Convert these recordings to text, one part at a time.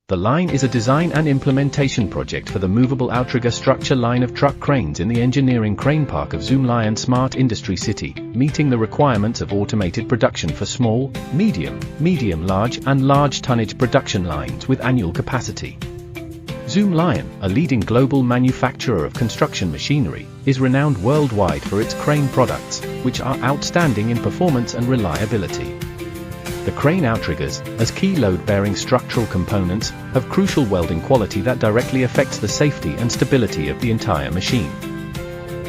The line is a design and implementation project for the movable Outrigger structure line of truck cranes in the engineering crane park of Zoomlion Smart Industry City, meeting the requirements of automated production for small, medium, large and large tonnage production lines with annual capacity. Zoomlion, a leading global manufacturer of construction machinery, is renowned worldwide for its crane products, which are outstanding in performance and reliability. The crane outriggers, as key load-bearing structural components, have crucial welding quality that directly affects the safety and stability of the entire machine.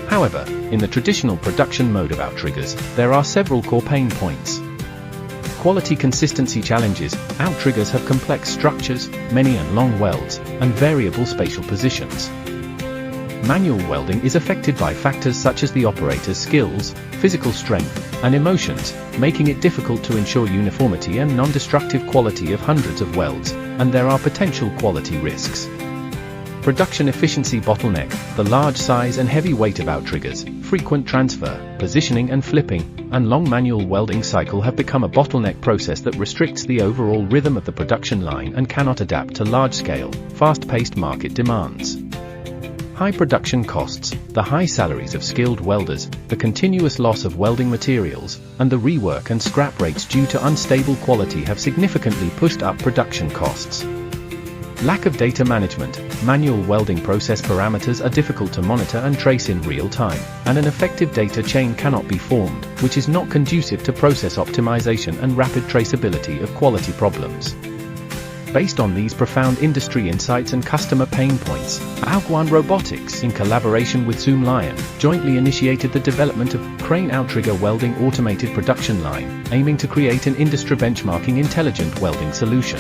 However, in the traditional production mode of outriggers, there are several core pain points. Quality consistency challenges. Outriggers have complex structures, many and long welds, and variable spatial positions. Manual welding is affected by factors such as the operator's skills, physical strength, and emotions, making it difficult to ensure uniformity and non-destructive quality of hundreds of welds, and there are potential quality risks. Production efficiency bottleneck. The large size and heavy weight of outriggers, frequent transfer, positioning and flipping, and long manual welding cycle have become a bottleneck process that restricts the overall rhythm of the production line and cannot adapt to large-scale, fast-paced market demands. High production costs. The high salaries of skilled welders, the continuous loss of welding materials, and the rework and scrap rates due to unstable quality have significantly pushed up production costs. Lack of data management. Manual welding process parameters are difficult to monitor and trace in real time, and an effective data chain cannot be formed, which is not conducive to process optimization and rapid traceability of quality problems. Based on these profound industry insights and customer pain points, AGR Robotics, in collaboration with Zoomlion, jointly initiated the development of Crane Outrigger Welding Automated Production Line, aiming to create an industry benchmarking intelligent welding solution.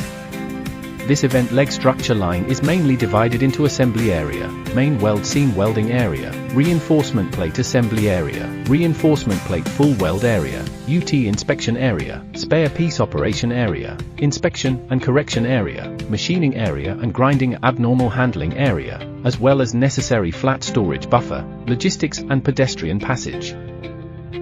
This event leg structure line is mainly divided into assembly area, main weld seam welding area, reinforcement plate assembly area, reinforcement plate full weld area, UT inspection area, spare piece operation area, inspection and correction area, machining area and grinding abnormal handling area, as well as necessary flat storage buffer, logistics and pedestrian passage.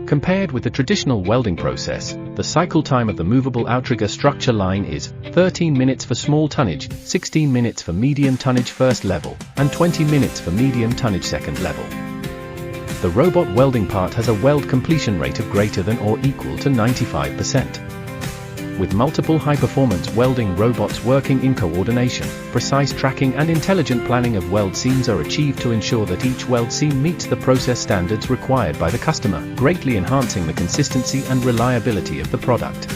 Compared with the traditional welding process, the cycle time of the movable outrigger structure line is 13 minutes for small tonnage, 16 minutes for medium tonnage first level, and 20 minutes for medium tonnage second level. The robot welding part has a weld completion rate of greater than or equal to 95%. With multiple high-performance welding robots working in coordination, precise tracking and intelligent planning of weld seams are achieved to ensure that each weld seam meets the process standards required by the customer, greatly enhancing the consistency and reliability of the product.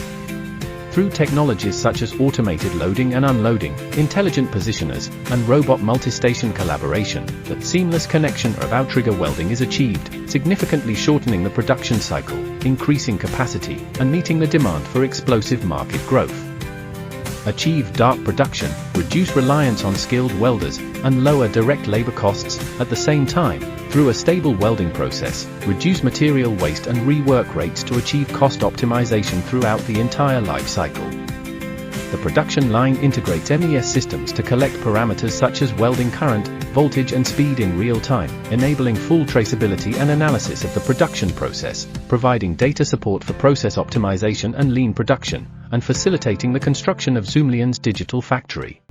Through technologies such as automated loading and unloading, intelligent positioners, and robot multi-station collaboration, the seamless connection of outrigger welding is achieved, significantly shortening the production cycle, increasing capacity, and meeting the demand for explosive market growth. Achieve dark production, reduce reliance on skilled welders, and lower direct labor costs, at the same time, through a stable welding process, reduce material waste and rework rates to achieve cost optimization throughout the entire life cycle. The production line integrates MES systems to collect parameters such as welding current, voltage and speed in real time, enabling full traceability and analysis of the production process, providing data support for process optimization and lean production, and facilitating the construction of Zoomlion's digital factory.